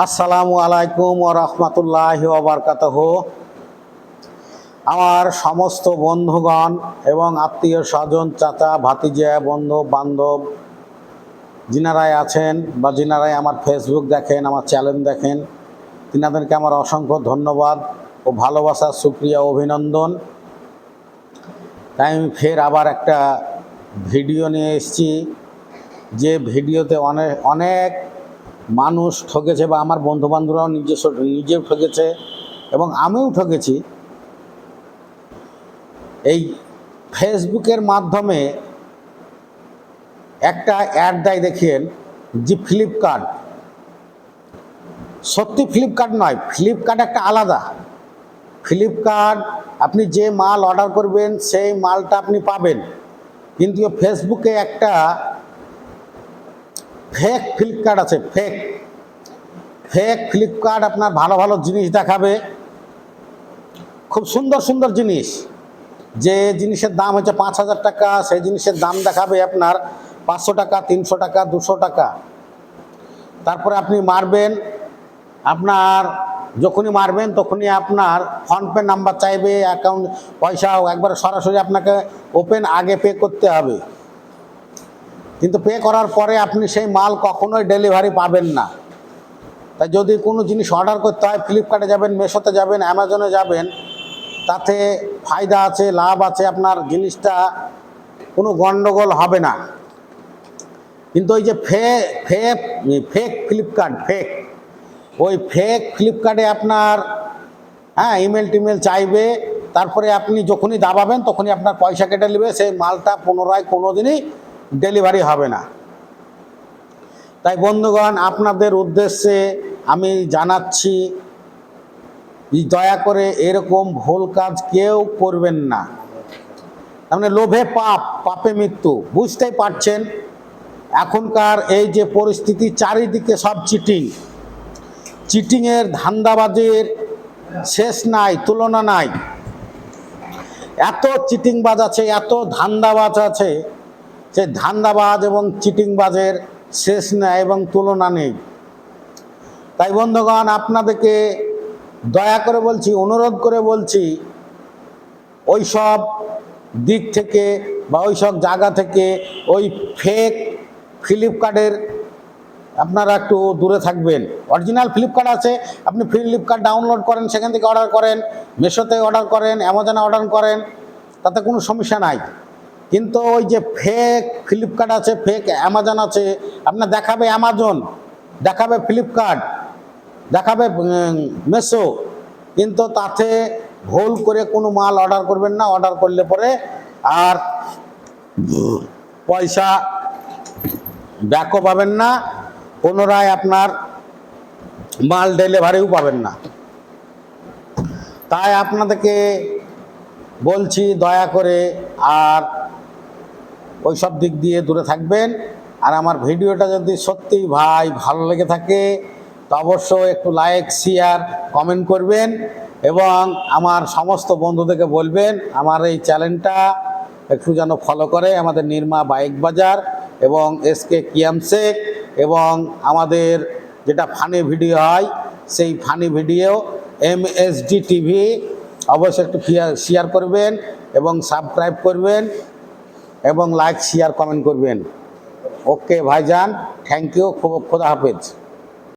আসসালামু আলাইকুম ওয়া রাহমাতুল্লাহি ওয়া বারাকাতুহু। আমার সমস্ত বন্ধুগণ এবং আত্মীয় স্বজন, চাচা ভাতিজা, বন্ধু বান্ধব যিনারাই আছেন বা যিনারাই আমার ফেসবুক দেখেন, আমার চ্যানেল দেখেন, তিনাদেরকে আমার অসংখ্য ধন্যবাদ ও ভালোবাসা, শুকরিয়া, অভিনন্দন। তাই আমি ফের আবার একটা ভিডিও নিয়ে এসেছি, যে ভিডিওতে অনেক মানুষ ঠকেছে বা আমার বন্ধুবান্ধবরাও নিজেও ঠকেছে এবং আমিও ঠকেছি। এই ফেসবুকের মাধ্যমে একটা অ্যাড দেয়, দেখেন যে ফ্লিপকার্ট, সত্যি ফ্লিপকার্ট নয়, ফ্লিপকার্ট একটা আলাদা। ফ্লিপকার্ট আপনি যে মাল অর্ডার করবেন সেই মালটা আপনি পাবেন, কিন্তু ফেসবুকে একটা ফেক ফ্লিপকার্ট আছে। ফেক ফ্লিপকার্ট আপনার ভালো ভালো জিনিস দেখাবে, খুব সুন্দর সুন্দর জিনিস। যে জিনিসের দাম হচ্ছে 5,000 টাকা, সেই জিনিসের দাম দেখাবে আপনার 500 টাকা, 300 টাকা, 200 টাকা। তারপরে আপনি মারবেন, আপনার যখনই মারবেন তখনই আপনার ফোনপে নাম্বার চাইবে, অ্যাকাউন্ট পয়সা একবারে সরাসরি আপনাকে ওপেন আগে পে করতে হবে। কিন্তু পে করার পরে আপনি সেই মাল কখনোই ডেলিভারি পাবেন না। তাই যদি কোনো জিনিস অর্ডার করতে হয়, ফ্লিপকার্টে যাবেন, মিশোতে যাবেন, অ্যামাজনে যাবেন, তাতে ফায়দা আছে, লাভ আছে, আপনার জিনিসটা কোনো গন্ডগোল হবে না। কিন্তু ওই যে ফেক ফ্লিপকার্ট, ওই ফেক ফ্লিপকার্টে আপনার ইমেল টিমেল চাইবে, তারপরে আপনি যখনই দাবাবেন তখনই আপনার পয়সা কেটে নেবে, সেই মালটা পুনরায় কোনো দিনই ডেলিভারি হবে না। তাই বন্ধুগণ, আপনাদের উদ্দেশ্যে আমি জানাচ্ছি, দয়া করে এরকম ভুল কাজ কেউ করবেন না। তার লোভে পাপে মৃত্যু, বুঝতেই পারছেন। এখনকার এই যে পরিস্থিতি, চারিদিকে সব চিটিংয়ের ধান্দাবাজের শেষ নাই, তুলনা নাই। এত চিটিংবাজ আছে, এত ধান্দাবাজ আছে, সে ধান্দাবাজ এবং চিটিংবাজের শেষ নাই এবং তুলনা নেই। তাই বন্ধুগণ, আপনাদেরকে দয়া করে বলছি, অনুরোধ করে বলছি, ওই সব দিক থেকে বা ওই সব জায়গা থেকে ওই ফেক ফ্লিপকার্টের আপনারা একটু দূরে থাকবেন। অরিজিনাল ফ্লিপকার্ট আছে, আপনি ফ্লিপকার্ট ডাউনলোড করেন, সেখান থেকে অর্ডার করেন, মিশোতে অর্ডার করেন, অ্যামাজনে অর্ডার করেন, তাতে কোনো সমস্যা নাই। কিন্তু ওই যে ফেক ফ্লিপকার্ট আছে, ফেক অ্যামাজন আছে, আপনার দেখাবে অ্যামাজন, দেখাবে ফ্লিপকার্ট, দেখাবে মিশো, কিন্তু তাতে ভুল করে কোনো মাল অর্ডার করবেন না। অর্ডার করলে পরে আর পয়সা ব্যাকও পাবেন না, পুনরায় আপনার মাল ডেলিভারিও পাবেন না। তাই আপনাদেরকে বলছি, দয়া করে আর ওই সব দিক দিয়ে দূরে থাকবেন। আর আমার ভিডিওটা যদি সত্যি ভাই ভালো লেগে থাকে তো অবশ্যই একটু লাইক, শেয়ার, কমেন্ট করবেন এবং আমার সমস্ত বন্ধুদেরকে বলবেন আমার এই চ্যানেলটা একটু যেন ফলো করে। আমাদের নির্মা বাইক বাজার এবং এসকে কিয়ামশেখ এবং আমাদের যেটা ফানি ভিডিও হয়, সেই ফানি ভিডিও MSD টিভি অবশ্যই একটু শেয়ার করবেন এবং সাবস্ক্রাইব করবেন এবং লাইক, শেয়ার, কমেন্ট করবেন। ওকে ভাইজান, থ্যাংক ইউ, খোদা হাফেজ।